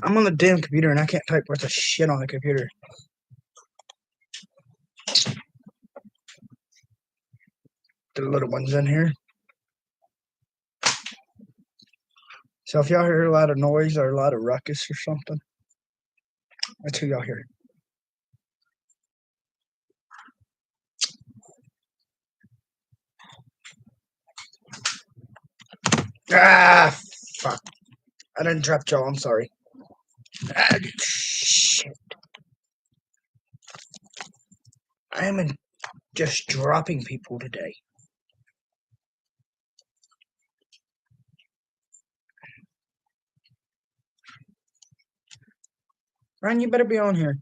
I'm on the damn computer and I can't type worth of shit on the computer. The little ones in here. So if y'all hear a lot of noise or a lot of ruckus or something, that's who y'all hear. Ah, fuck. I didn't drop y'all, I'm sorry. Ah, shit. I am just dropping people today. Ryan, you better be on here.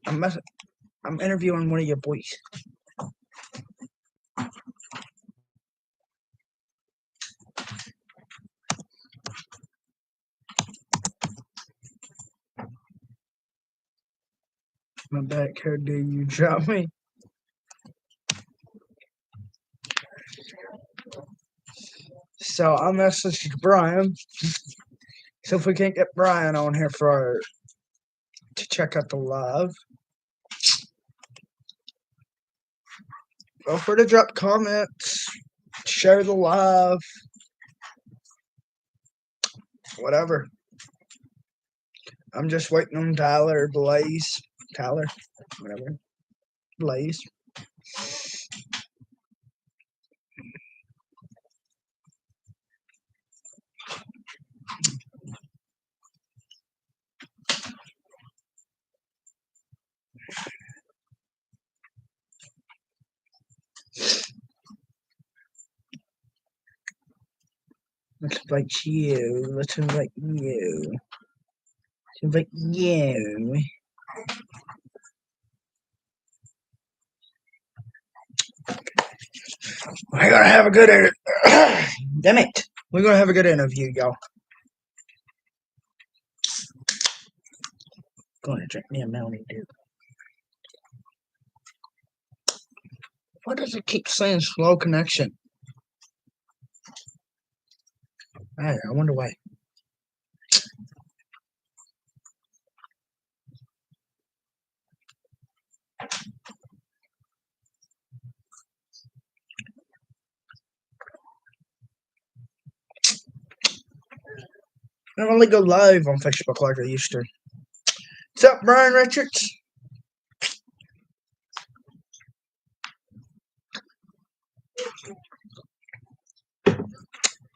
I'm interviewing one of your boys. My back, how dare you drop me? So I messaged Brian. So if we can't get Brian on here to check out the live, feel free to drop comments, share the live, whatever. I'm just waiting on Tyler, whatever, Blaze. Let's invite you. Let's invite you. Let's invite you. We're gonna have a good damn it. We're gonna have a good interview, y'all. Gonna drink me a Mountain Dew. Why does it keep saying slow connection? I wonder why. I only go live on Facebook like I used to. What's up, Brian Richards?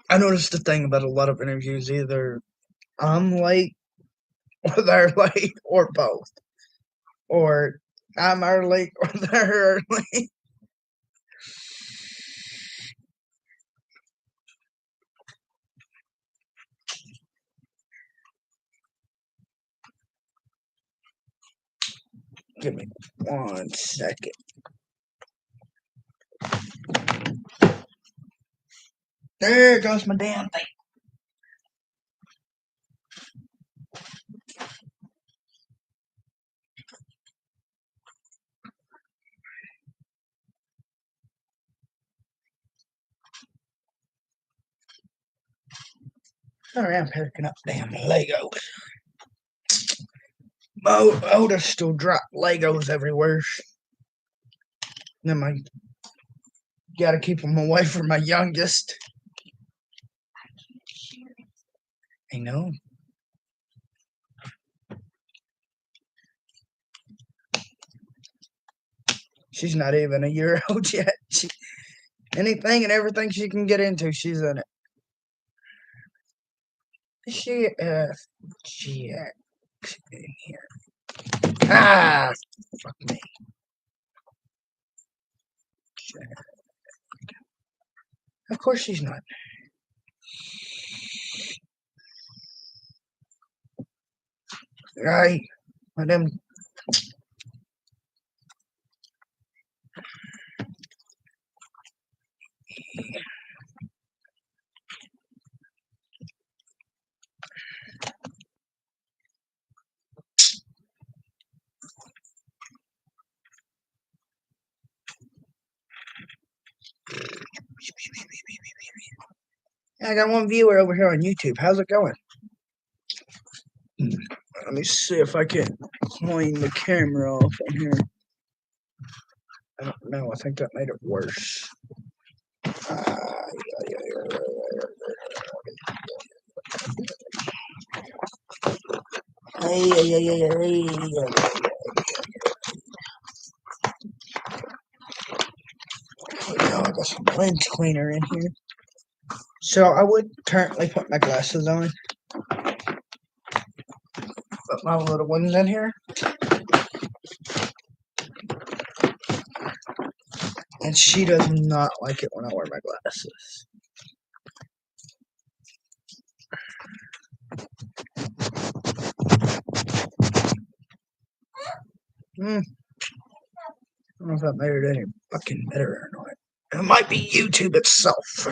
I noticed the thing about a lot of interviews, either I'm late or they're late or both. Or I'm early or they're early. Give me 1 second. There goes my damn thing. Sorry, I'm picking up damn Legos. My oldest still drop Legos everywhere. Then gotta keep them away from my youngest. I know. She's not even a year old yet. Anything and everything she can get into, she's in it. GX in here. Ah, fuck me. Of course she's not. Right. Them. I got one viewer over here on YouTube. How's it going? Let me see if I can clean the camera off in here. I don't know. I think that made it worse. I got some lens cleaner in here. So I would currently put my glasses on. Put my little ones in here. And she does not like it when I wear my glasses. I don't know if that made it any fucking better or not. It might be YouTube itself.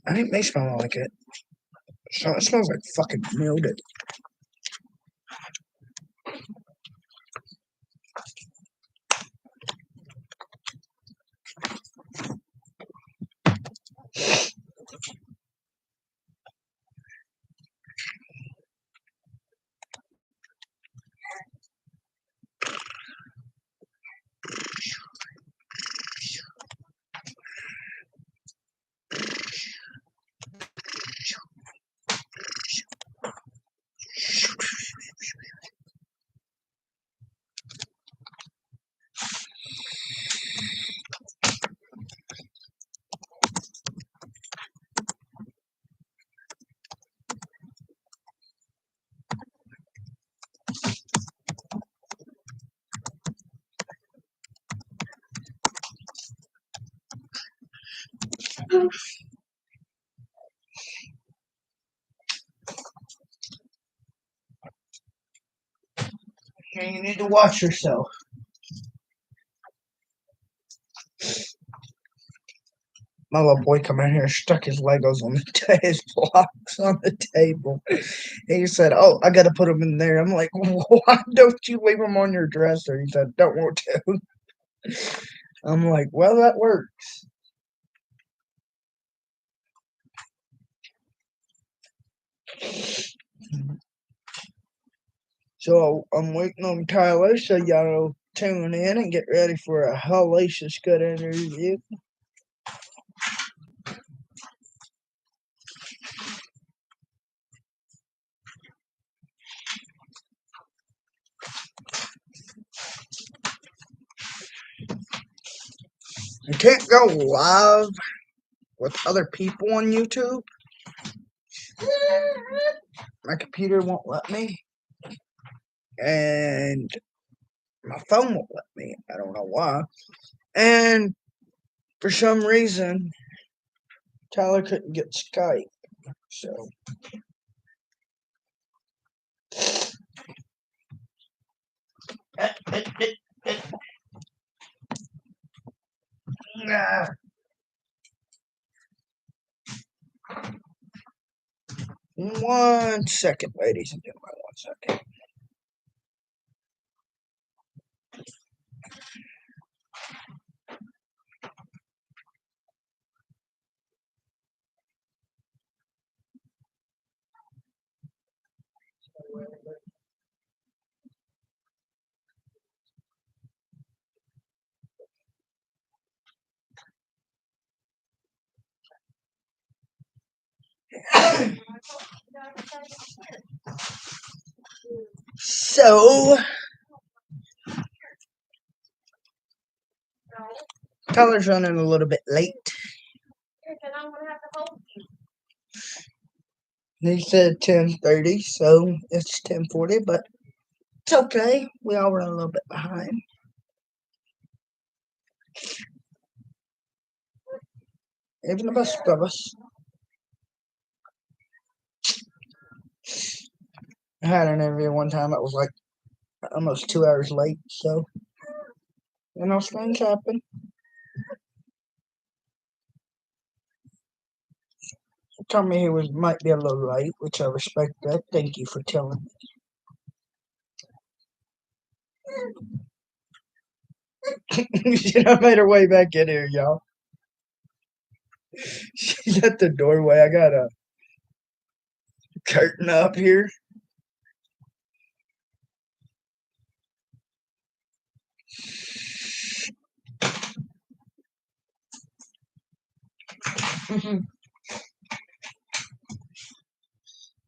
I think they smell like it. So it smells like fucking mildew. You need to watch yourself. My little boy come in here, stuck his Legos on his blocks on the table. And he said, "Oh, I gotta put them in there." I'm like, "Why don't you leave them on your dresser?" He said, "Don't want to." I'm like, "Well, that works." So I'm waiting on Tyler, so y'all tune in and get ready for a hellacious good interview. You can't go live with other people on YouTube. My computer won't let me, and my phone won't let me. I don't know why. And for some reason, Tyler couldn't get Skype. So one second, ladies and gentlemen, 1 second. So Tyler's running a little bit late. He said 10:30, so it's 10:40, but it's okay. We all run a little bit behind. Even the best of us. I had an interview one time that was like almost 2 hours late, so things happen. He told me he might be a little late, which I respect that. Thank you for telling me. She done made her way back in here, y'all. She's at the doorway. I got a curtain up here.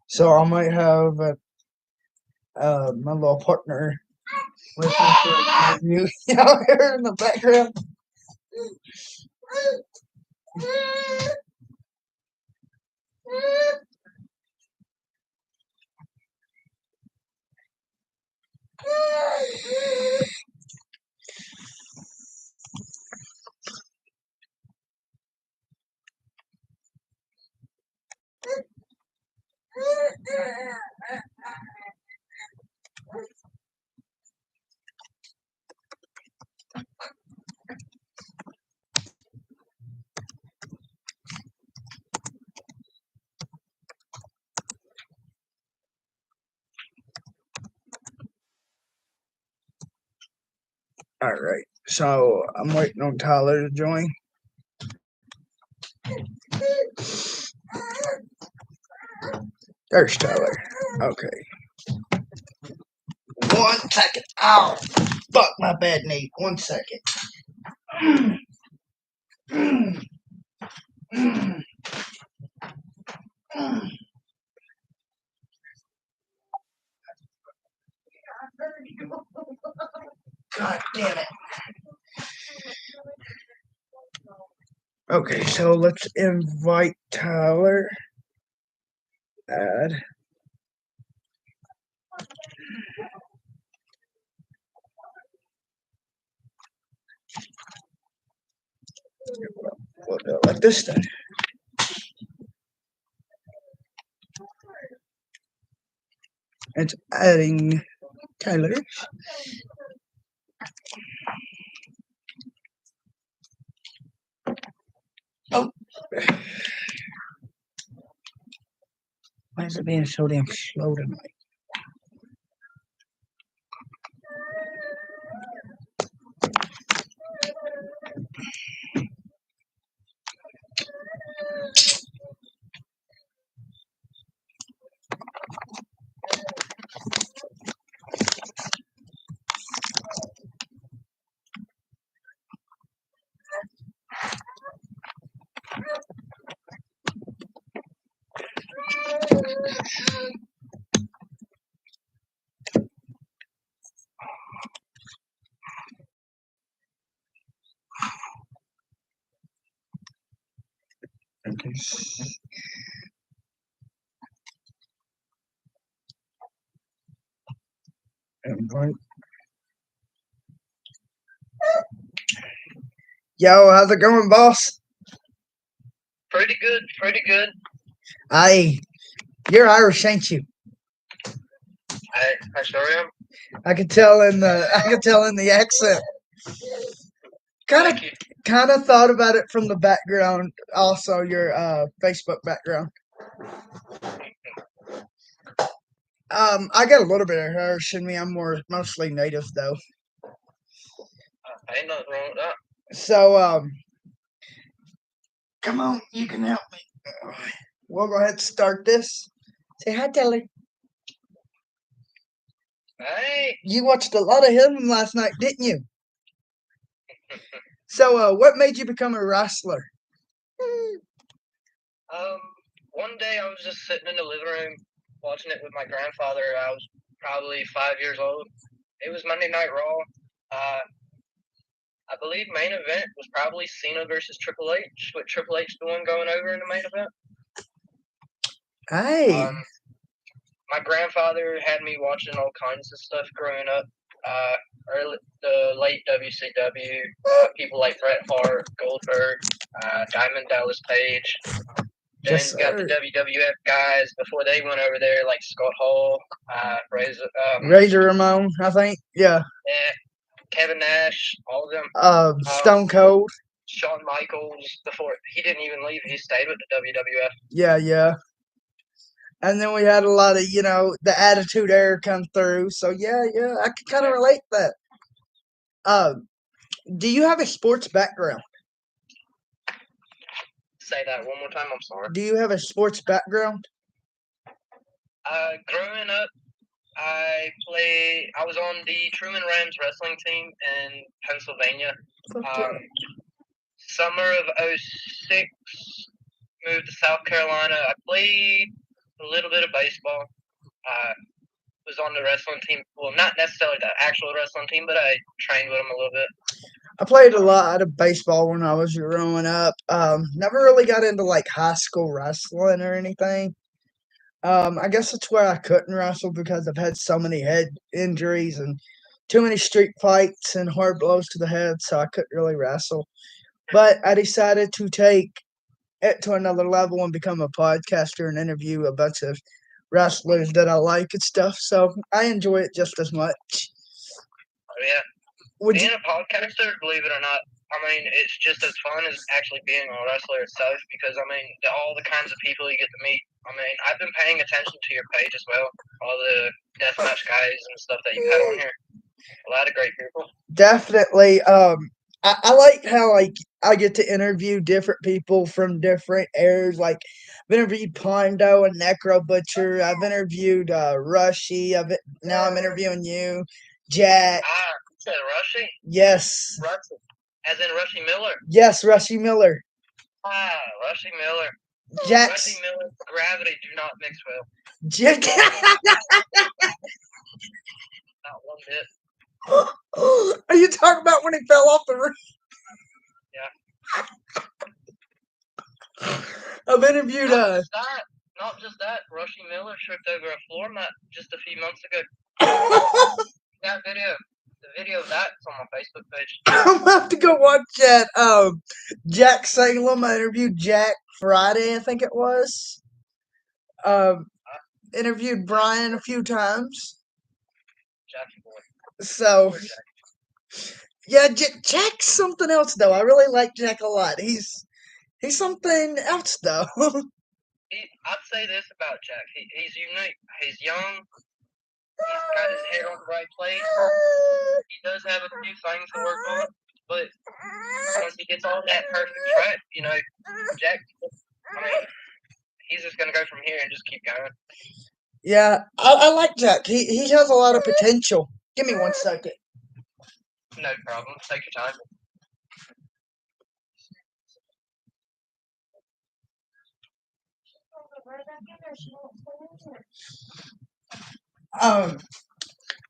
So I might have my little partner listening to a review out here in the background. All right, so I'm waiting on Tyler to join. There's Tyler. Okay. 1 second. Ow. Fuck my bad knee. 1 second. God damn it. Okay, so let's invite Tyler. Add. We'll do it like this then. It's adding Tyler. Oh. Why is it being so damn slow tonight? Okay. Invite. Yo, how's it going, boss? Pretty good, pretty good. You're Irish, ain't you? I sure am. I could tell in the accent. Kind of thought about it from the background, also your Facebook background. I got a little bit of Irish in me. I'm mostly native though. Ain't nothing wrong with that. So come on, you can help me. We'll go ahead and start this. Say hi, Taylor. Hey. You watched a lot of him last night, didn't you? So, what made you become a wrestler? One day I was just sitting in the living room watching it with my grandfather. I was probably 5 years old. It was Monday Night Raw. I believe main event was probably Cena versus Triple H, with Triple H the one going over in the main event. Hey. My grandfather had me watching all kinds of stuff growing up. The late WCW, people like Bret Hart, Goldberg, Diamond Dallas Page. Then Yes, got the WWF guys before they went over there, like Scott Hall, Razor Ramon, I think. Yeah. Yeah. Kevin Nash, all of them. Stone Cold. Shawn Michaels, before he didn't even leave, he stayed with the WWF. Yeah. And then we had a lot of, the Attitude Era come through. So yeah, I can kind of relate that. Do you have a sports background? Say that one more time. I'm sorry. Do you have a sports background? Growing up, I was on the Truman Rams wrestling team in Pennsylvania. Summer of '06, moved to South Carolina. I played a little bit of baseball. Was on the wrestling team. Well, not necessarily the actual wrestling team, but I trained with them a little bit. I played a lot of baseball when I was growing up. Never really got into like high school wrestling or anything. I guess that's where I couldn't wrestle because I've had so many head injuries and too many street fights and hard blows to the head, so I couldn't really wrestle. But I decided to take it to another level and become a podcaster and interview a bunch of wrestlers that I like and stuff. So I enjoy it just as much. Oh, yeah. Being a podcaster, believe it or not, I mean, it's just as fun as actually being a wrestler itself because, I mean, all the kinds of people you get to meet. I mean, I've been paying attention to your page as well. All the deathmatch guys and stuff that you've had on here. A lot of great people. Definitely. I like how like I get to interview different people from different eras. Like I've interviewed Pondo and Necro Butcher. I've interviewed Rushy. Now I'm interviewing you, Jack. You said Rushy? Yes. Rushy. As in Rushy Miller? Yes, Rushy Miller. Rushy Miller. Jack's. Rushy Miller, gravity do not mix well. Jack. Not one bit. Are you talking about when he fell off the roof? Yeah. I've interviewed Not just that. Rushy Miller tripped over a floor mat just a few months ago. That video. The video of that's on my Facebook page. I'm about to go watch that. Jack Salem. I interviewed Jack Friday, I think it was. Interviewed Brian a few times. Jackie boy. So, yeah, Jack's something else though. I really like Jack a lot. He's something else though. I'd say this about Jack. He's unique. He's young. He's got his head on the right place. He does have a few things to work on, but once he gets on that perfect track, you know, Jack, I mean, he's just going to go from here and just keep going. Yeah, I like Jack. He has a lot of potential. Give me 1 second. No problem. Take your time.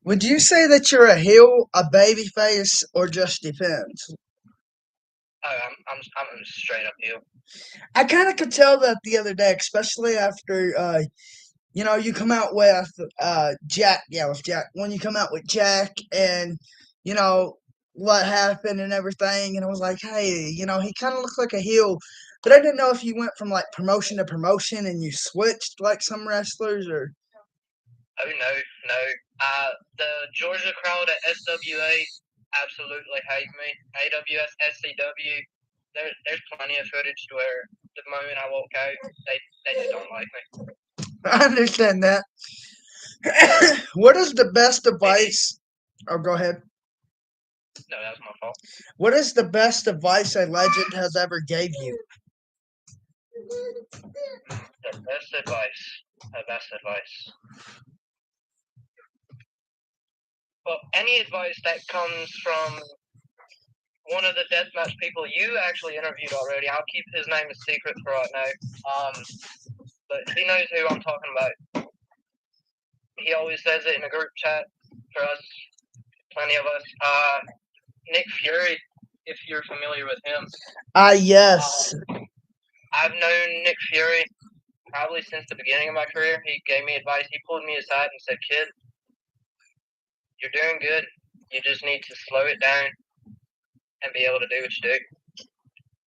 Would you say that you're a heel, a baby face, or just depends? Oh, I'm straight up heel. I kind of could tell that the other day, especially after you come out with Jack. Yeah, with Jack. When you come out with Jack, and what happened and everything, and I was like, hey, he kind of looked like a heel. But I didn't know if you went from like promotion to promotion and you switched like some wrestlers or. Oh no. The Georgia crowd at SWA absolutely hate me. AWS, SCW. There's plenty of footage where the moment I walk out, they just don't like me. I understand that. What is the best advice? Oh, go ahead. No, that was my fault. What is the best advice a legend has ever gave you? The best advice. Well, any advice that comes from one of the deathmatch people you actually interviewed already. I'll keep his name a secret for right now. But he knows who I'm talking about. He always says it in a group chat for us, plenty of us. Nick Fury, if you're familiar with him. Yes. I've known Nick Fury probably since the beginning of my career. He gave me advice. He pulled me aside and said, "Kid, you're doing good. You just need to slow it down and be able to do what you do."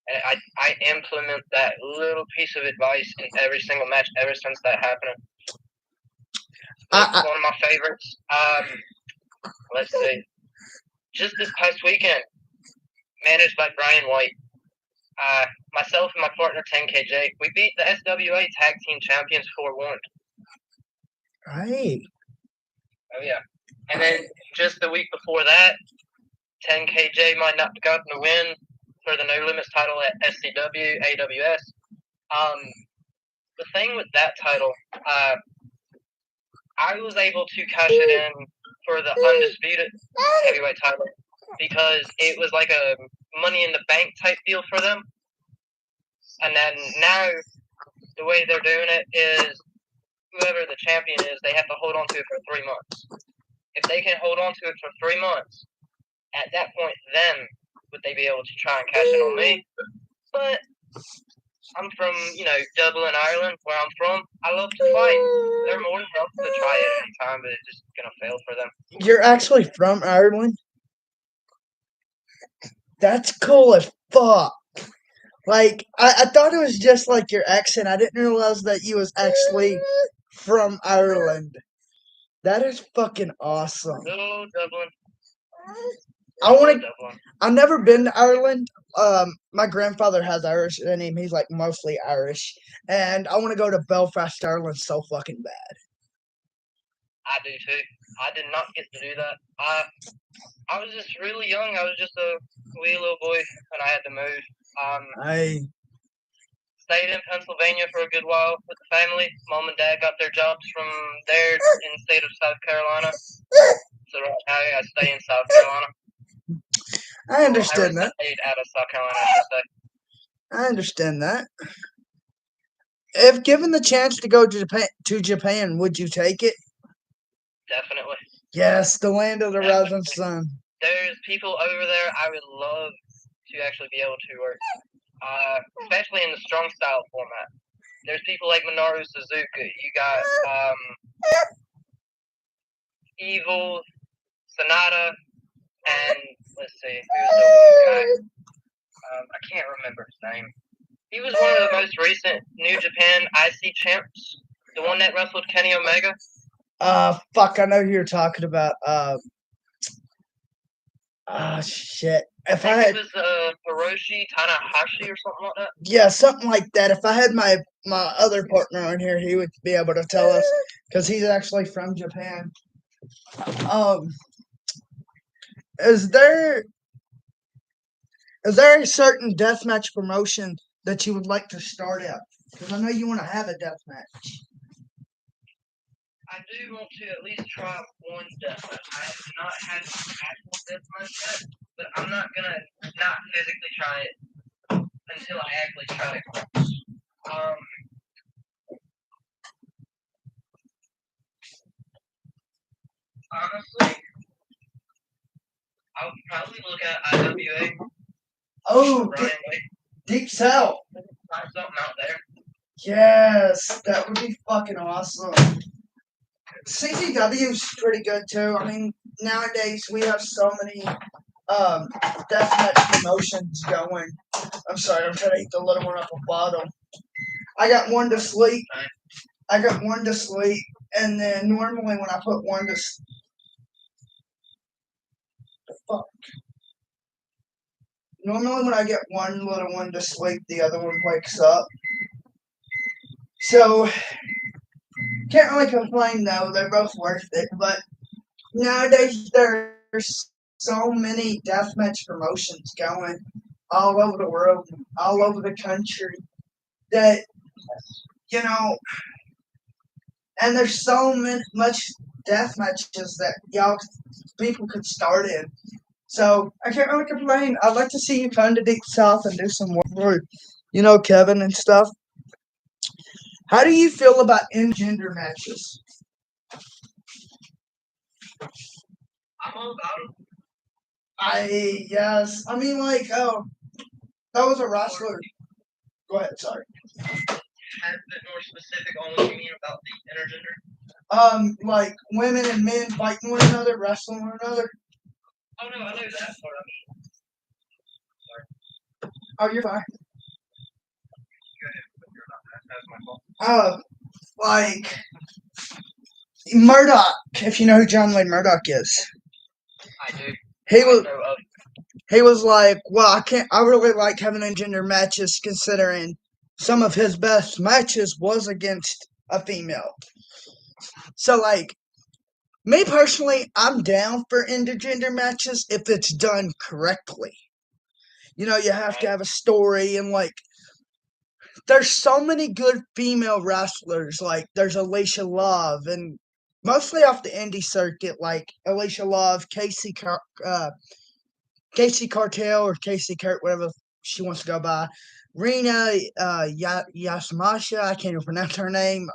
And I implement that little piece of advice in every single match ever since that happened. It's one of my favorites. Let's see. Just this past weekend, managed by Brian White, myself and my partner 10KJ, we beat the SWA Tag Team Champions 4-1. Right. Oh yeah. And then just the week before that, 10 KJ might not have gotten the win for the No Limits title at SCW, AWS. The thing with that title, I was able to cash it in for the undisputed heavyweight title because it was like a Money in the Bank type deal for them. And then now, the way they're doing it is whoever the champion is, they have to hold on to it for 3 months. If they can hold on to it for 3 months, at that point, then would they be able to try and cash in on me. But I'm from, Dublin, Ireland, where I'm from. I love to fight. They're more than welcome to try it anytime, but it's just going to fail for them. You're actually from Ireland? That's cool as fuck. Like, I thought it was just like your accent. I didn't realize that you was actually from Ireland. That is fucking awesome. Hello, Dublin. I've never been to Ireland. My grandfather has Irish in him. He's like mostly Irish. And I want to go to Belfast, Ireland so fucking bad. I do too. I did not get to do that. I was just really young. I was just a wee little boy when I had to move. I stayed in Pennsylvania for a good while with the family. Mom and Dad got their jobs from there in the state of South Carolina. So right now I stay in South Carolina. I understand that. I stayed out of South Carolina, I should say. I understand that. If given the chance to go to Japan, would you take it? Definitely. Yes, the land of the rising sun. There's people over there I would love to actually be able to work, especially in the strong style format. There's people like Minoru Suzuki. You got Evil, Sonata, and let's see, who's the one guy? I can't remember his name. He was one of the most recent New Japan IC champs, the one that wrestled Kenny Omega. Fuck, I know who you're talking about. Shit. If I had, it was Hiroshi Tanahashi or something like that. Yeah, something like that. If I had my other partner on here, he would be able to tell us because he's actually from Japan. Is there a certain deathmatch promotion that you would like to start out? Because I know you want to have a deathmatch. I do want to at least try one deathmatch. I have not had an actual deathmatch yet, but I'm not gonna not physically try it until I actually try it. Honestly, I would probably look at IWA. Oh, Deep South. Find something out there. Yes, that would be fucking awesome. CCW is pretty good too. I mean, nowadays we have so many deathmatch promotions going. I'm sorry, I'm trying to eat the little one off a bottle. I got one to sleep. And then normally when I put one to Normally when I get one little one to sleep, the other one wakes up. So can't really complain though, they're both worth it. But nowadays there's so many deathmatch promotions going all over the world, all over the country that, and there's so much death matches that people could start in. So I can't really complain. I'd like to see you come to Deep South and do some work for, Kevin and stuff. How do you feel about intergender matches? I'm all about them. Yes. I mean, that was a wrestler. Go ahead, sorry. A bit more specific on what you mean about the intergender? Like women and men fighting one another, wrestling one another. Oh no, I know that part. Sorry. Oh, you're fine. That was my fault. Like Murdoch, if you know who John Wayne Murdoch is. I do. He was like, well, I really like having intergender matches considering some of his best matches was against a female. So, Me personally, I'm down for intergender matches if it's done correctly. You have to Right? have a story and like there's so many good female wrestlers. Like there's Alicia Love and mostly off the indie circuit, like Alicia Love, Casey Cartel or Casey Kurt, whatever she wants to go by. Rena Yasmasha, I can't even pronounce her name.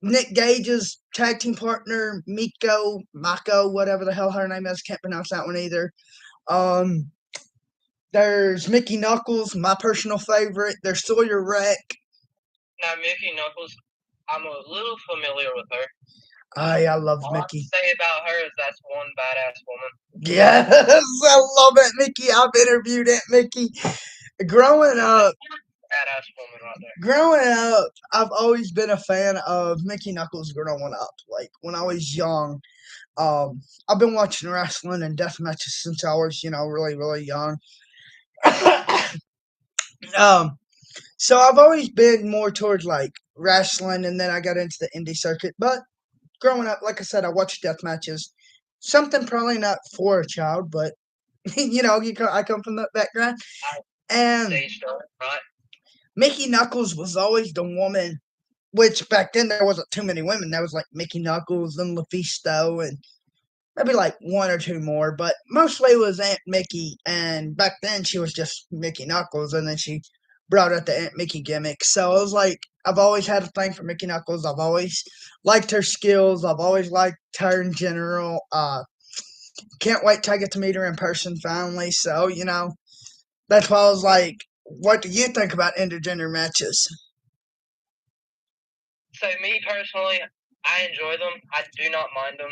Nick Gage's tag team partner, Mako, whatever the hell her name is, can't pronounce that one either. Um, there's Mickey Knuckles, my personal favorite. There's Sawyer Wreck. Now, Mickey Knuckles, I'm a little familiar with her. I love All I Mickey. can say about her is that's one badass woman. Yes, I love Aunt Mickey. I've interviewed Aunt Mickey. Growing up, Badass woman right there. growing up, I've always been a fan of Mickey Knuckles growing up. Like when I was young, I've been watching wrestling and death matches since I was, really, really young. um, so I've always been more towards like wrestling, and then I got into the indie circuit. But growing up, like I said, I watched death matches. Something probably not for a child, but I come from that background. I And stage door, right? Mickey Knuckles was always the woman, which back then there wasn't too many women. There was like Mickey Knuckles and LaFisto and maybe like one or two more, but mostly it was Aunt Mickey. And back then she was just Mickey Knuckles, and then she brought out the Aunt Mickey gimmick. So it was like I've always had a thing for Mickey Knuckles. I've always liked her skills. I've always liked her in general. Can't wait till I get to meet her in person finally. So that's why I was like, what do you think about intergender matches? So me personally, I enjoy them. I do not mind them.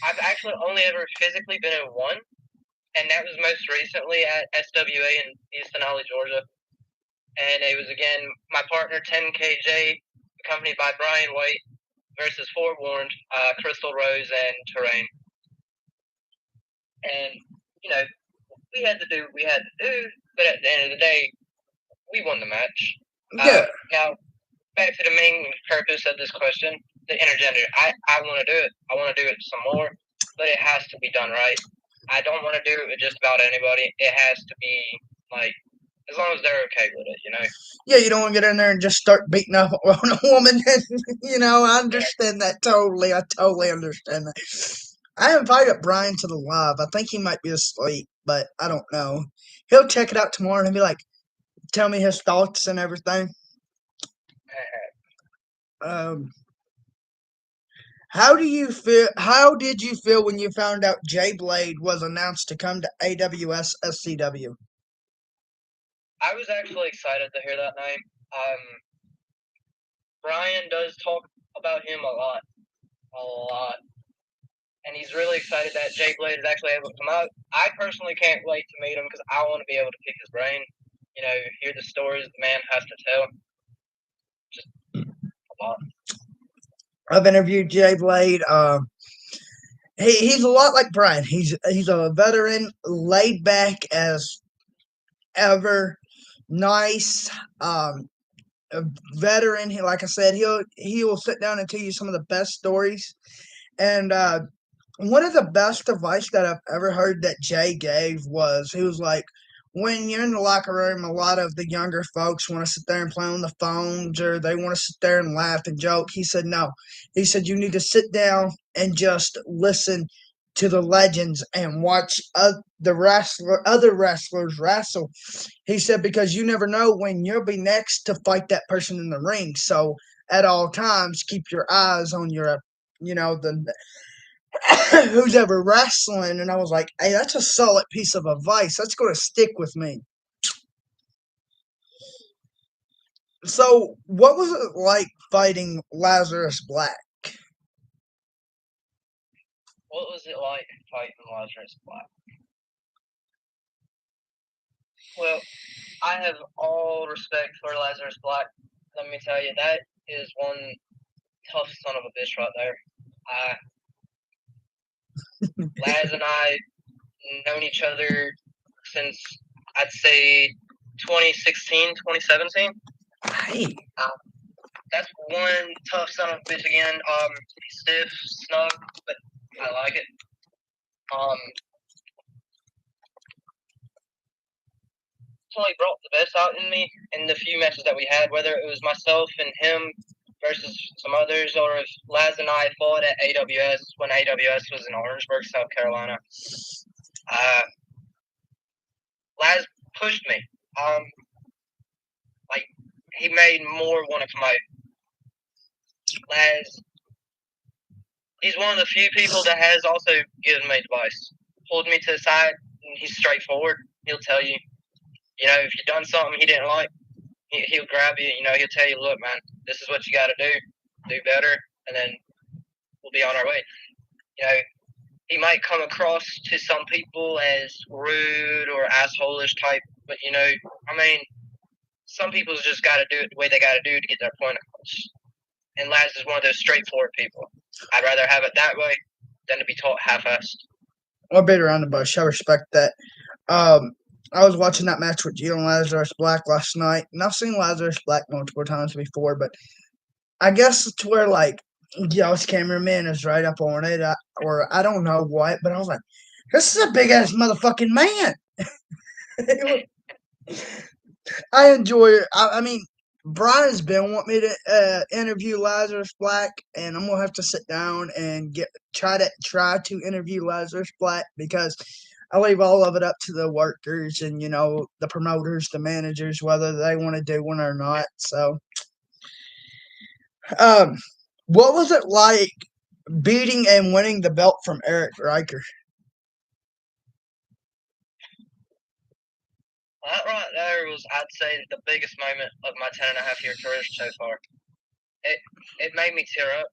I've actually only ever physically been in one, and that was most recently at SWA in Easton Alley, Georgia. And it was again my partner 10KJ, accompanied by Brian White, versus Forewarned, Crystal Rose, and Terrain. And we had to do what we had to do, but at the end of the day, we won the match. Yeah. Now, back to the main purpose of this question, the intergender. I want to do it. I want to do it some more, but it has to be done right. I don't want to do it with just about anybody. It has to be like as long as they're okay with it. Yeah, you don't want to get in there and just start beating up on a woman. I understand that totally. I totally understand that. I invited Brian to the live. I think he might be asleep, but I don't know. He'll check it out tomorrow and be like, tell me his thoughts and everything. Um, how do you feel? How did you feel when you found out Jay Blade was announced to come to AWS SCW? I was actually excited to hear that name. Brian does talk about him a lot, and he's really excited that Jay Blade is actually able to come out. I personally can't wait to meet him because I want to be able to pick his brain. Hear the stories the man has to tell. Just a lot. I've interviewed Jay Blade. He's a lot like Brian. He's a veteran, laid back as ever, nice. A veteran. Like I said, he will sit down and tell you some of the best stories. And one of the best advice that I've ever heard that Jay gave was he was like, when you're in the locker room, a lot of the younger folks want to sit there and play on the phones or they want to sit there and laugh and joke. He said, no. He said, you need to sit down and just listen to the legends and watch other wrestlers wrestle. He said, because you never know when you'll be next to fight that person in the ring. So at all times, keep your eyes on the who's ever wrestling. And I was like, hey, that's a solid piece of advice. That's going to stick with me. So, what was it like fighting Lazarus Black? What was it like fighting Lazarus Black? Well, I have all respect for Lazarus Black. Let me tell you, that is one tough son of a bitch right there. Laz and I known each other since I'd say 2016, 2017. Hey. that's one tough son of a bitch again. Stiff, snug, but I like it. He brought the best out in me in the few matches that we had, whether it was myself and him versus some others, or if Laz and I fought at AWS when AWS was in Orangeburg, South Carolina. Laz pushed me. Like, he made more want to come out. Laz, he's one of the few people that has also given me advice. Pulled me to the side, and he's straightforward. He'll tell you, if you've done something he didn't like, he'll grab you, he'll tell you, look, man, this is what you got to do better, and then we'll be on our way. He might come across to some people as rude or asshole-ish type, but, some people just got to do it the way they got to do to get their point across. And Laz is one of those straightforward people. I'd rather have it that way than to be taught half-assed. I'll beat around the bush. I respect that. I was watching that match with Gio and Lazarus Black last night, and I've seen Lazarus Black multiple times before, but I guess it's where, like, Gio's cameraman is right up on it, or I don't know what, but I was like, this is a big-ass motherfucking man. I enjoy it. I mean, Brian's been wanting me to interview Lazarus Black, and I'm gonna have to sit down and try to interview Lazarus Black, because I leave all of it up to the workers and the promoters, the managers, whether they want to do one or not. So, what was it like beating and winning the belt from Eric Riker? That right there was, I'd say, the biggest moment of my 10.5-year career so far. It made me tear up.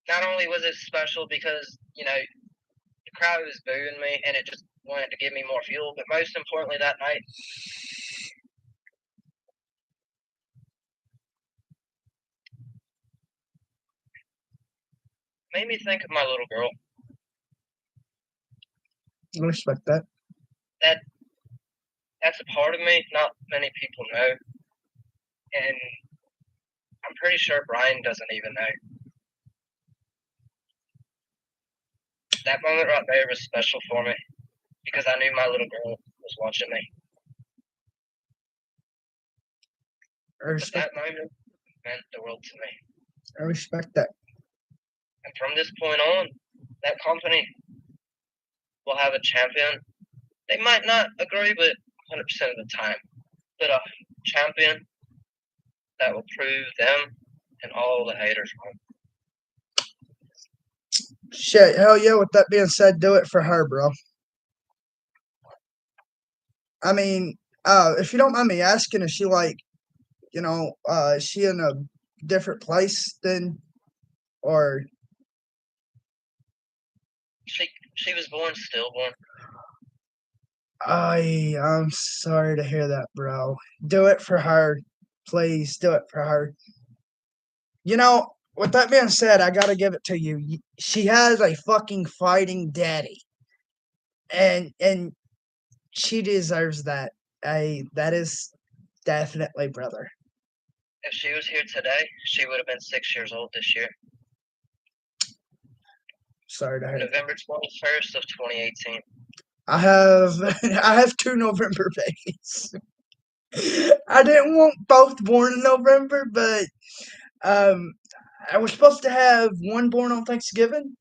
Not only was it special because, the crowd was booing me and it just wanted to give me more fuel, but most importantly that night, made me think of my little girl. I respect that. That's a part of me not many people know, and I'm pretty sure Brian doesn't even know. That moment right there was special for me because I knew my little girl was watching me. That moment meant the world to me. I respect that. And from this point on, that company will have a champion. They might not agree with 100% of the time, but a champion that will prove them and all the haters wrong. Shit, hell yeah. With that being said, do it for her, bro. I mean, if you don't mind me asking, is she like, is she in a different place than, or? She was born stillborn. I'm sorry to hear that, bro. Do it for her. Please do it for her. With that being said, I gotta give it to you. She has a fucking fighting daddy. And she deserves that. That is definitely, brother. If she was here today, she would have been 6 years old this year. Sorry to hear. November 21st of 2018. I have 2 November babies. I didn't want both born in November, but I was supposed to have one born on Thanksgiving,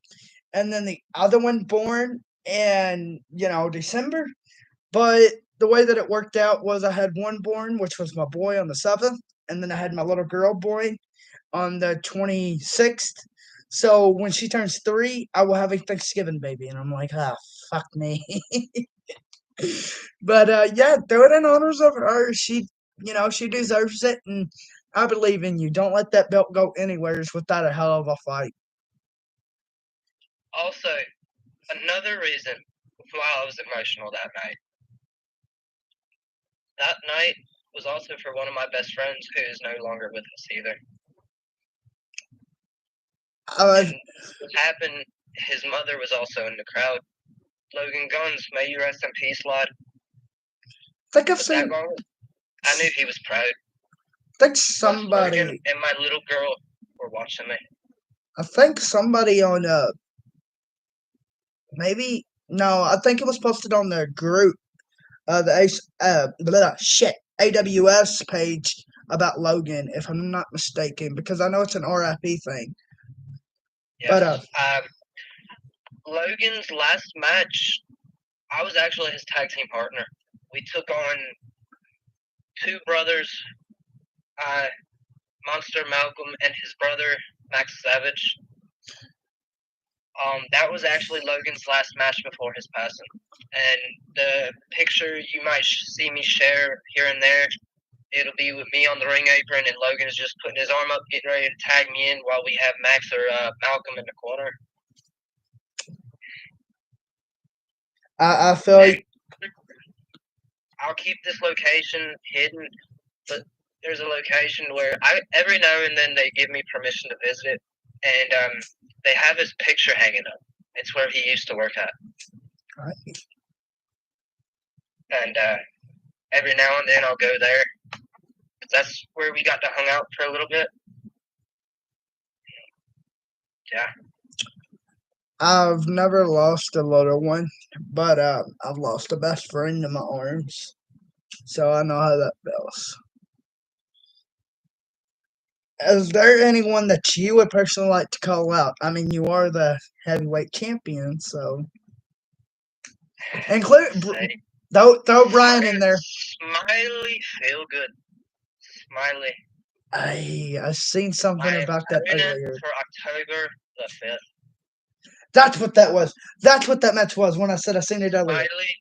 and then the other one born in December. But the way that it worked out was I had one born, which was my boy, on the 7th, and then I had my little girl born on the 26th. So when she turns 3, I will have a Thanksgiving baby, and I'm like, fuck me. But yeah, do it in honors of her. She deserves it, and I believe in you. Don't let that belt go anywhere without a hell of a fight. Also, another reason why I was emotional that night. That night was also for one of my best friends who is no longer with us either. What happened, his mother was also in the crowd. Logan Guns, may you rest in peace, lad. I think I've seen I knew he was proud. I think Plus, Logan somebody, and my little girl were watching me. on maybe no, I think it was posted on their group, AWS page about Logan, if I'm not mistaken, because I know it's an RIP thing. Yes. But Logan's last match, I was actually his tag team partner. We took on two brothers, Monster Malcolm and his brother Max Savage. That was actually Logan's last match before his passing. And the picture you might see me share here and there, it'll be with me on the ring apron, and Logan is just putting his arm up, getting ready to tag me in while we have Max or Malcolm in the corner. I feel like I'll keep this location hidden, but there's a location where every now and then they give me permission to visit it, and they have his picture hanging up. It's where he used to work at. Right. And every now and then I'll go there. That's where we got to hang out for a little bit. Yeah. I've never lost a little one, but I've lost a best friend in my arms, so I know how that feels. Is there anyone that you would personally like to call out? I mean, you are the heavyweight champion, so include throw Brian in there. Smiley, feel good. Smiley. I seen something about that earlier. For October the 5th. That's what that was. That's what that match was when I said I seen it earlier. Smiley,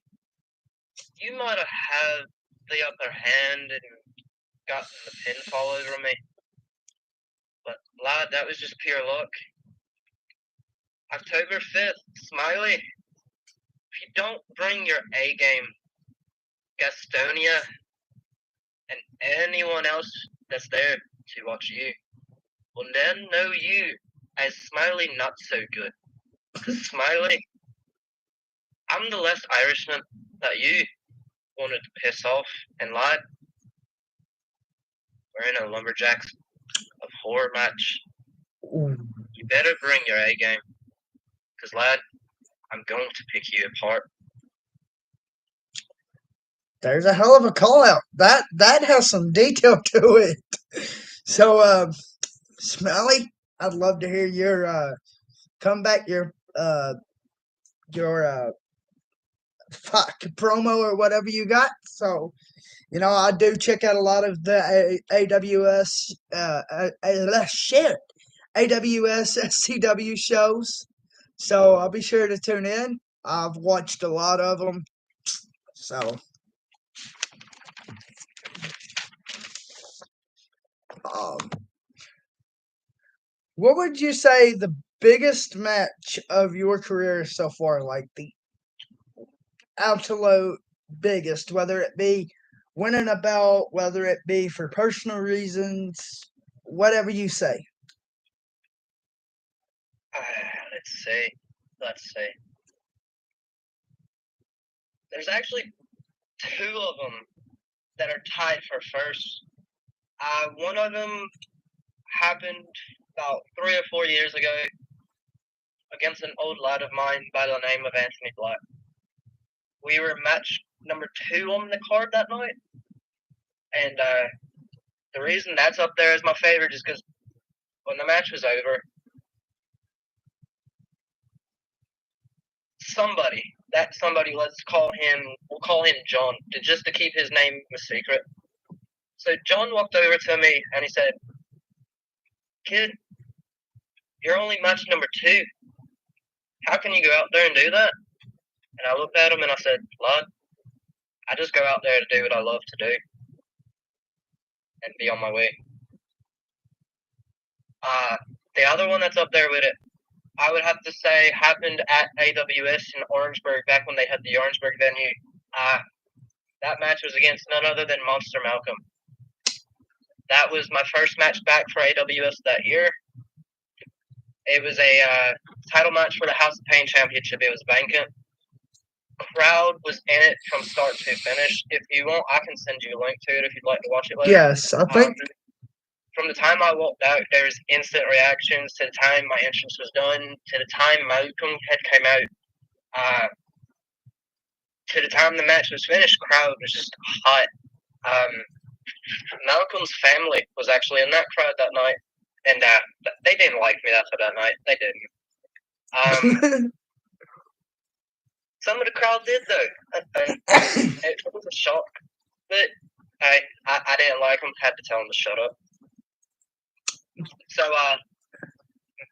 you might have had the upper hand and gotten the pinfall over me. But, lad, that was just pure luck. October 5th, Smiley, if you don't bring your A game, Gastonia and anyone else that's there to watch you will then know you as Smiley not so good. Because Smiley, I'm the less Irishman that you wanted to piss off and lie. We're in a Lumberjacks of horror match. Ooh. You better bring your A game. Because, lad, I'm going to pick you apart. There's a hell of a call out. That has some detail to it. So, Smiley, I'd love to hear your comeback, your promo or whatever you got. So, I do check out a lot of the AWS AWS SCW shows. So I'll be sure to tune in. I've watched a lot of them. So, what would you say the biggest match of your career so far? Like the absolute biggest, whether it be winning a belt, whether it be for personal reasons, whatever you say. Let's see. There's actually two of them that are tied for first. One of them happened about 3 or 4 years ago against an old lad of mine by the name of Anthony Black. We were match number 2 on the card that night, and the reason that's up there as my favorite is because when the match was over, we'll call him John, just to keep his name a secret. So John walked over to me and he said, "Kid, you're only match number 2. How can you go out there and do that?" And I looked at him and I said, "Lad, I just go out there to do what I love to do and be on my way." The other one that's up there with it, I would have to say happened at AWS in Orangeburg back when they had the Orangeburg venue. That match was against none other than Monster Malcolm. That was my first match back for AWS that year. It was a title match for the House of Pain Championship. It was vacant. crowd was in it from start to finish. If you want, I can send you a link to it if you'd like to watch it later. Yes, I think. From the time I walked out, there was instant reactions to the time my entrance was done, to the time Malcolm had come out, to the time the match was finished. Crowd was just hot. Malcolm's family was actually in that crowd that night, and they didn't like me after that night. They didn't. Some of the crowd did though. It was a shock, but I didn't like them. Had to tell them to shut up. So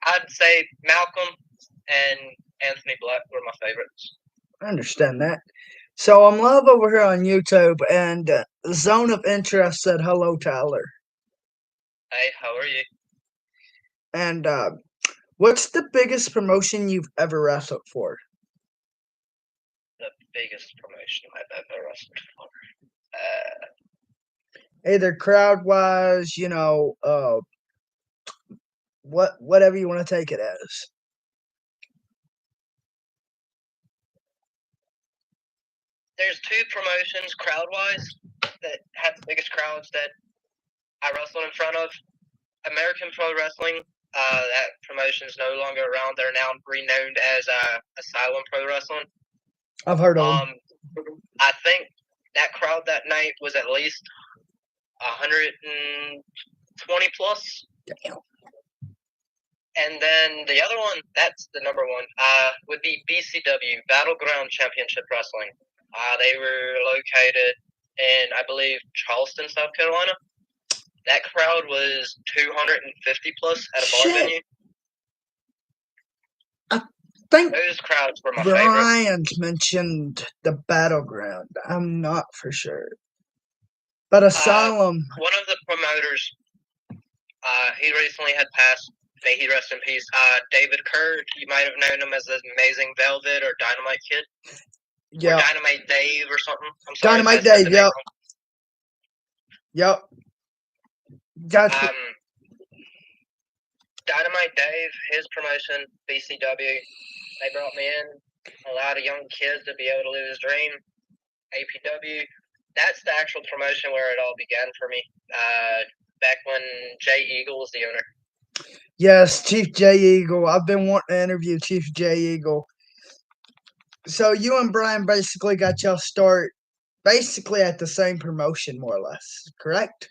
I'd say Malcolm and Anthony Black were my favorites. I understand that. So I'm live over here on YouTube, and Zone of Interest said hello, Tyler. Hey, how are you? And what's the biggest promotion you've ever wrestled for? The biggest promotion I've ever wrestled for. Either crowd-wise, whatever you want to take it as. There's two promotions crowd-wise that have the biggest crowds that I wrestled in front of. American Pro Wrestling, that promotion is no longer around. They're now renowned as Asylum Pro Wrestling. I've heard of them. I think that crowd that night was at least 120 plus. Damn. And then the other one, that's the number one, would be BCW, Battleground Championship Wrestling. They were located in, I believe, Charleston, South Carolina. That crowd was 250 plus at a bar venue. I think those crowds were my favorite. Brian's mentioned the Battleground. I'm not for sure. But Asylum. One of the promoters, he recently had passed. May he rest in peace. David Kerr, you might have known him as the Amazing Velvet or Dynamite Kid. Yeah. Or Dynamite Dave or something. I'm sorry, Dynamite Dave, yep. Yep. Gotcha. Dynamite Dave, his promotion, BCW, they brought me in, allowed a young kid to be able to live his dream. APW, that's the actual promotion where it all began for me, back when Jay Eagle was the owner. Yes, Chief Jay Eagle. I've been wanting to interview Chief Jay Eagle. So you and Brian basically got y'all start basically at the same promotion, more or less, correct?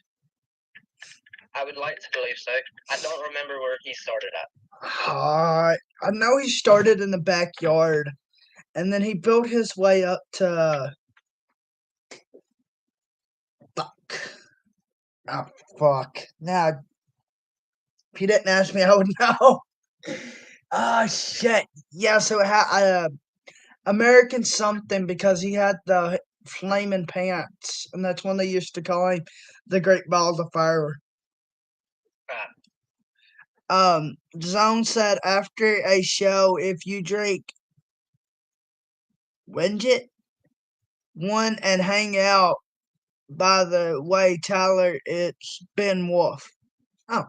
I would like to believe so. I don't remember where he started at. I know he started in the backyard, and then he built his way up to... Fuck. Now, if you didn't ask me, I would know. Oh, shit. Yeah, so it had American something because he had the flaming pants, and that's when they used to call him the Great Balls of Fire. Zone said after a show, if you drink Winget one and hang out, by the way, Tyler, it's Ben Wolf. Oh,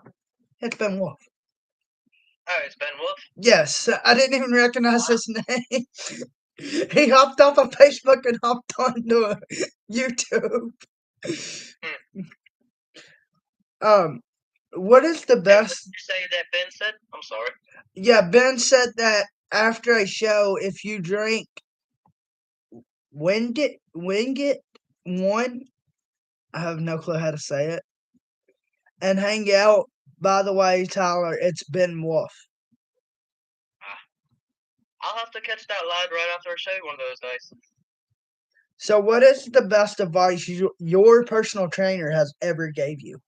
it's Ben Wolf. Oh, it's Ben Wolf? Yes, I didn't even recognize his name. He hopped off of Facebook and hopped onto YouTube. What is the best? Did you say that Ben said? I'm sorry. Yeah, Ben said that after a show, if you drink Winget one, I have no clue how to say it, and hang out, by the way, Tyler, it's Ben Wolf. I'll have to catch that live right after a show one of those days. So what is the best advice your personal trainer has ever gave you?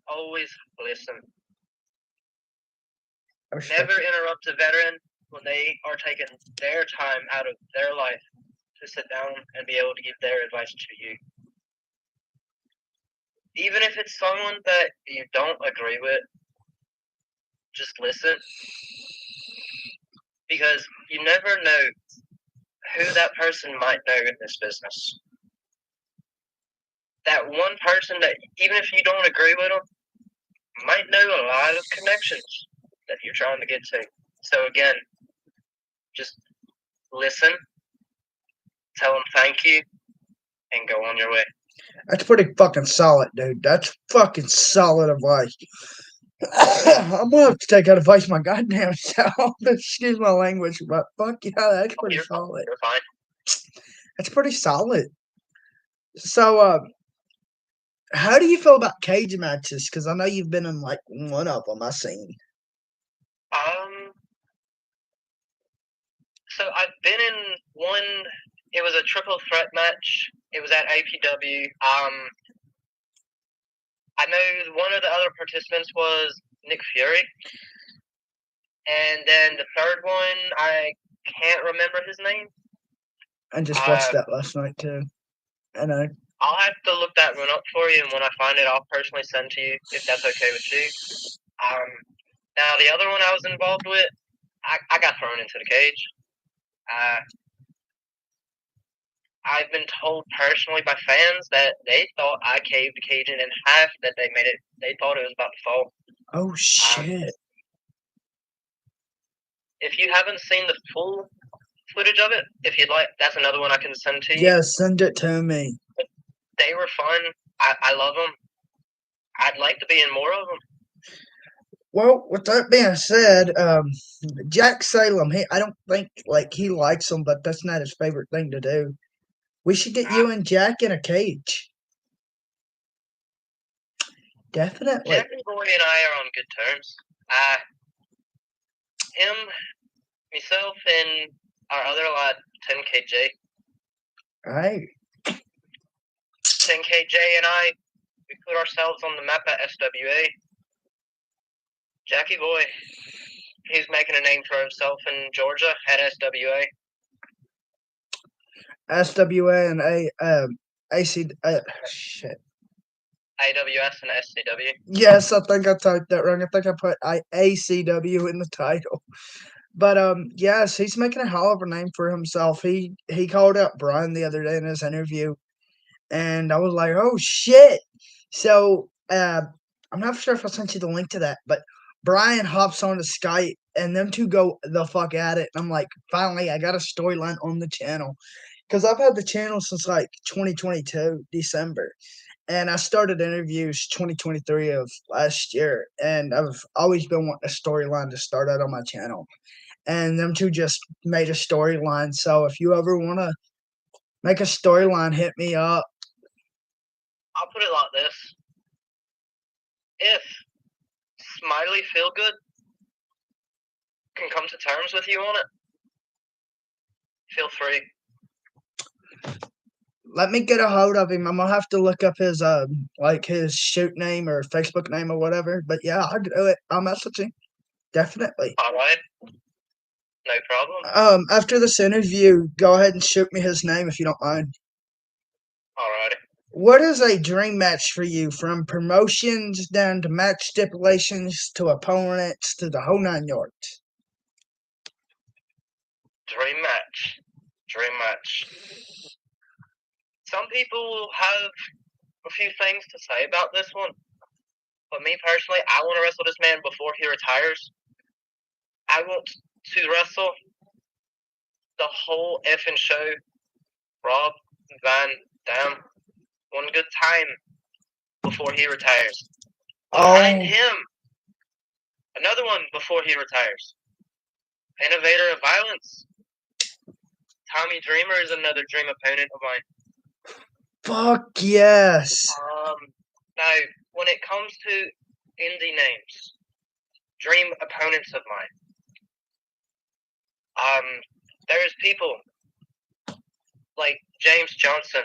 Always listen. Respect. Never interrupt a veteran when they are taking their time out of their life to sit down and be able to give their advice to you. Even if it's someone that you don't agree with, just listen. Because you never know who that person might know in this business. That one person that, even if you don't agree with them, might know a lot of connections. that you're trying to get to. So again, just listen, tell them thank you, and go on your way. That's pretty fucking solid, dude. That's fucking solid advice. I'm gonna have to take that advice my goddamn self. Excuse my language, but fuck yeah, that's pretty solid. You're fine. That's pretty solid. So, how do you feel about cage matches? Because I know you've been in like one of them. I seen. So I've been in one. It was a triple threat match. It was at APW. I know one of the other participants was Nick Fury, and then the third one I can't remember his name. I just watched that last night too. I know. I'll have to look that one up for you, and when I find it, I'll personally send to you if that's okay with you. Now the other one I was involved with, I got thrown into the cage. I've been told personally by fans that they thought I caved the cage in half. That they thought it was about to fall. Oh shit! If you haven't seen the full footage of it, if you'd like, that's another one I can send to you. Yeah, send it to me. They were fun. I love them. I'd like to be in more of them. Well, with that being said, Jack Salem, I don't think like he likes them, but that's not his favorite thing to do. We should get you and Jack in a cage. Definitely. Jack and Boy and I are on good terms. Him, myself, and our other lad, 10KJ. Right. 10KJ and I, we put ourselves on the map at SWA. Jackie Boy, he's making a name for himself in Georgia at SWA. SWA and AC. Shit. AWS and SCW. Yes, I think I typed that wrong. I think I put ACW in the title. But yes, he's making a hell of a name for himself. He called out Brian the other day in his interview, and I was like, oh shit. So I'm not sure if I sent you the link to that, but Brian hops on the Skype and them two go the fuck at it. And I'm like, finally, I got a storyline on the channel. Because I've had the channel since like 2022, December. And I started interviews 2023 of last year. And I've always been wanting a storyline to start out on my channel. And them two just made a storyline. So if you ever want to make a storyline, hit me up. I'll put it like this. If Smiley Feelgood can come to terms with you on it, feel free. Let me get a hold of him. I'm gonna have to look up his like his shoot name or Facebook name or whatever. But yeah, I'll do it. I'll message him. Definitely. All right. No problem. After this interview, go ahead and shoot me his name if you don't mind. Alrighty. What is a dream match for you, from promotions down to match stipulations to opponents to the whole 9 yards? Dream match. Some people have a few things to say about this one, but me personally, I want to wrestle this man before he retires. I want to wrestle the whole effing show, Rob Van Dam, one good time before he retires. Behind him, another one before he retires. Innovator of Violence, Tommy Dreamer is another dream opponent of mine. Fuck yes. Now, when it comes to indie names, dream opponents of mine, there's people like James Johnson,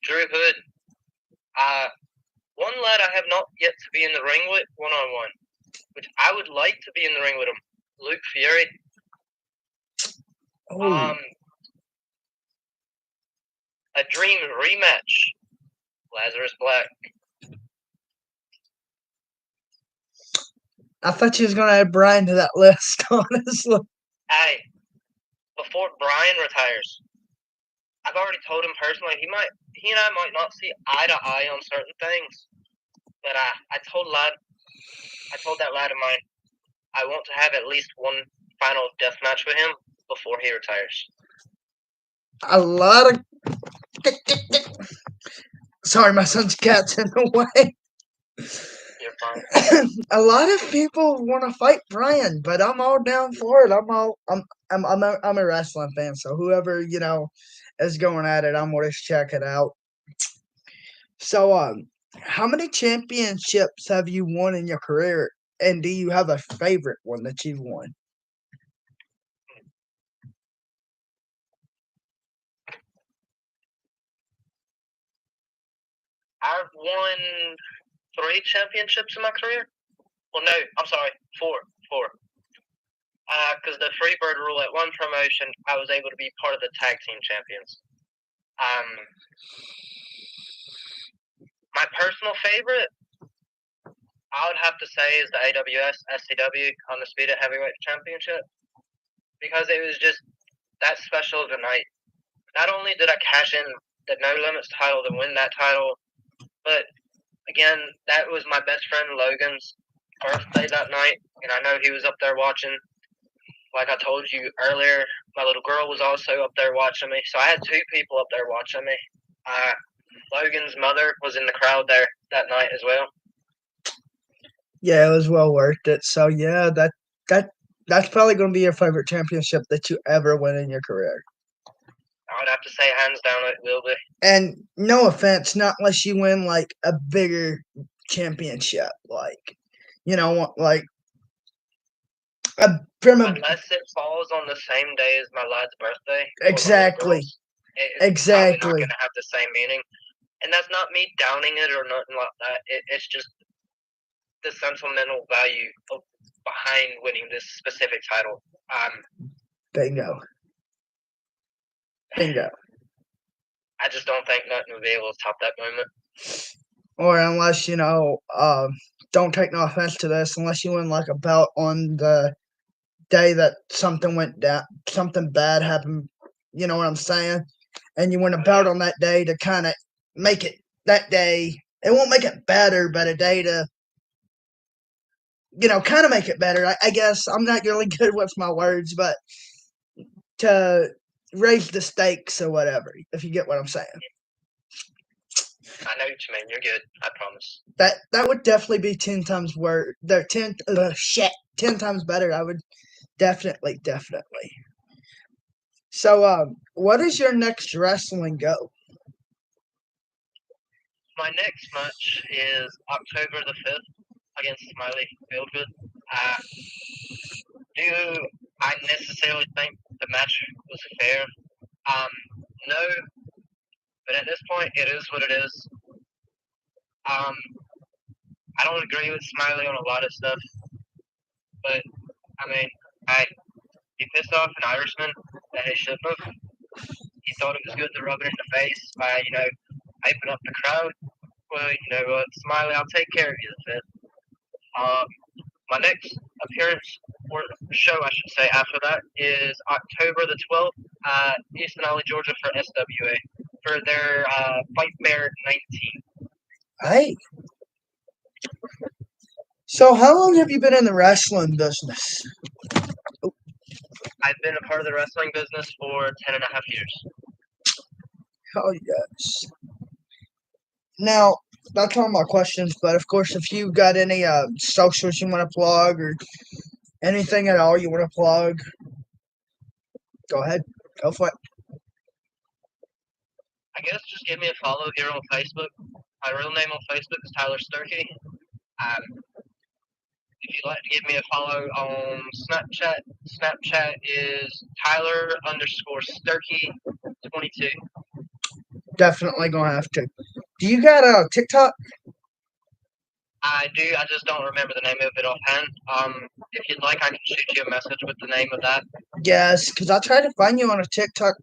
Drew Hood. One lad I have not yet to be in the ring with one-on-one, which I would like to be in the ring with him, Luke Fury. A dream rematch, Lazarus Black. I thought you was gonna add Brian to that list, honestly. Hey, before Brian retires, I've already told him personally he and I might not see eye to eye on certain things, but I told that lad of mine, I want to have at least one final death match with him before he retires. A lot of sorry, my son's cat's in the way. You're fine. A lot of people want to fight Brian, but I'm all down for it. I'm a wrestling fan, so whoever is going at it, I'm gonna check it out. So, how many championships have you won in your career, and do you have a favorite one that you've won? I've won 3 championships in my career. Well, no, I'm sorry, 4. Because the Freebird rule at one promotion, I was able to be part of the tag team champions. My personal favorite, I would have to say, is the AWS SCW Undisputed Heavyweight Championship, because it was just that special of a night. Not only did I cash in the No Limits title to win that title, but again, that was my best friend Logan's birthday that night, and I know he was up there watching. Like I told you earlier, my little girl was also up there watching me, so I had 2 people up there watching me. Logan's mother was in the crowd there that night as well. Yeah, it was well worth it. So yeah, that's probably going to be your favorite championship that you ever win in your career. I would have to say, hands down, it will be. And no offense, not unless you win like a bigger championship, like like unless it falls on the same day as my lad's birthday. Exactly. It's probably not going to have the same meaning. And that's not me downing it or nothing like that. It's just the sentimental value behind winning this specific title. Bingo. I just don't think nothing will be able to top that moment. Or unless, don't take no offense to this, unless you win like a belt on the day that something went down, something bad happened, you know what I'm saying? And you win a belt on that day to kind of make it that day. It won't make it better, but a day to, kind of make it better. I guess I'm not really good with my words, but to raise the stakes or whatever, if you get what I'm saying. I know what you mean. You're good. I promise. That would definitely be 10 times worse. 10 times better. I would definitely. So, what is your next wrestling go? My next match is October the 5th against Smiley Fieldgood. Do I necessarily think the match was fair? No, but at this point, it is what it is. I don't agree with Smiley on a lot of stuff, but I mean, he pissed off an Irishman that he shouldn't have. He thought it was good to rub it in the face by, hyping up the crowd. Well, you know what, Smiley, I'll take care of you the 5th. My next appearance, or show I should say, after that is October the 12th at East Denali, Georgia for SWA for their Fightmare 19. Hey. So how long have you been in the wrestling business? I've been a part of the wrestling business for 10.5 years. Oh, yes. Now, that's all my questions, but of course, if you got any socials you want to plug or anything at all you want to plug, go ahead. Go for it. I guess just give me a follow here on Facebook. My real name on Facebook is Tyler Sturkey. If you'd like to give me a follow on Snapchat is Tyler_Sturkey22. Definitely gonna have to. Do you got a TikTok? I do. I just don't remember the name of it offhand. If you'd like, I can shoot you a message with the name of that. Yes, because I tried to find you on a TikTok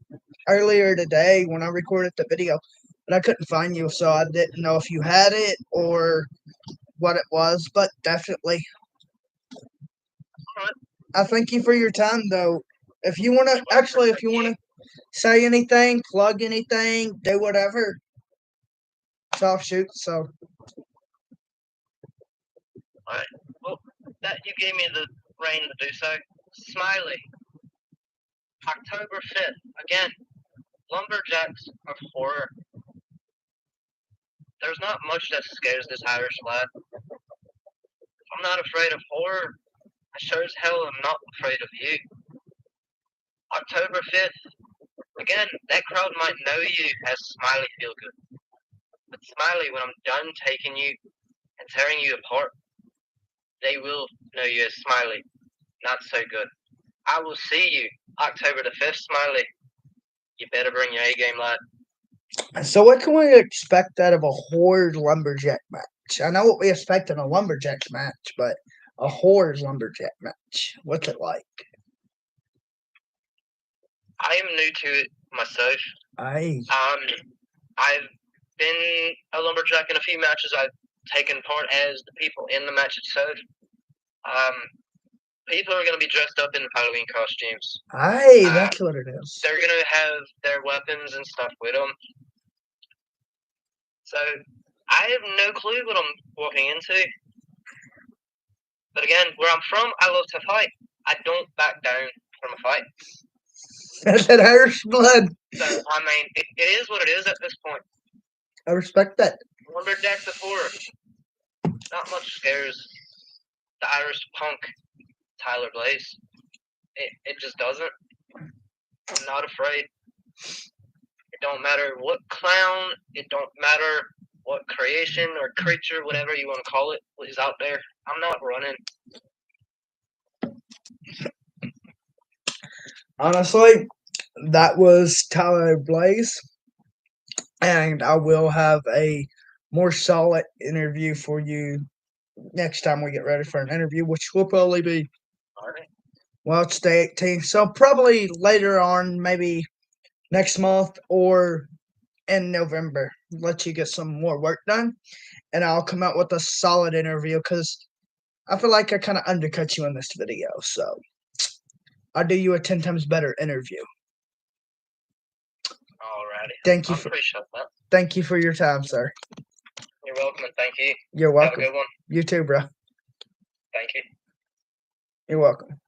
earlier today when I recorded the video, but I couldn't find you, so I didn't know if you had it or what it was, but definitely. Right. I thank you for your time, though. If you want to say anything, plug anything, do whatever, it's offshoot, so. Alright. Well, that you gave me the reign to do so. Smiley, October 5th. Again, lumberjacks are horror. There's not much that scares this Irish lad. I'm not afraid of horror. I sure as hell am not afraid of you. October 5th. Again, that crowd might know you as Smiley Feelgood. But Smiley, when I'm done taking you and tearing you apart, they will know you as Smiley. Not so good. I will see you October the 5th, Smiley. You better bring your A game, lad. So what can we expect out of a Horde Lumberjack match? I know what we expect in a Lumberjacks match, but a Horde Lumberjack match. What's it like? I am new to it myself. I've been a lumberjack in a few matches. I've taken part as the people in the match itself. People are going to be dressed up in Halloween costumes. That's what it is. They're going to have their weapons and stuff with them. So I have no clue what I'm walking into. But again, where I'm from, I love to fight. I don't back down from a fight. That's that Irish blood. So, I mean, it is what it is at this point. I respect that. Lumberjacks of horror. Not much scares the Irish punk Tyler Blaze. It just doesn't. I'm not afraid. It don't matter what clown, it don't matter what creation or creature, whatever you want to call it, is out there. I'm not running. Honestly, that was Tyler Blaze. And I will have a more solid interview for you next time we get ready for an interview, which will probably be, well, it's day 18. So probably later on, maybe next month or in November. Let you get some more work done. And I'll come out with a solid interview because I feel like I kind of undercut you in this video. So I'll do you a 10 times better interview. Alrighty. Thank you. I appreciate that. Thank you for your time, sir. You're welcome, and thank you. You're welcome. Have a good one. You too, bro. Thank you. You're welcome.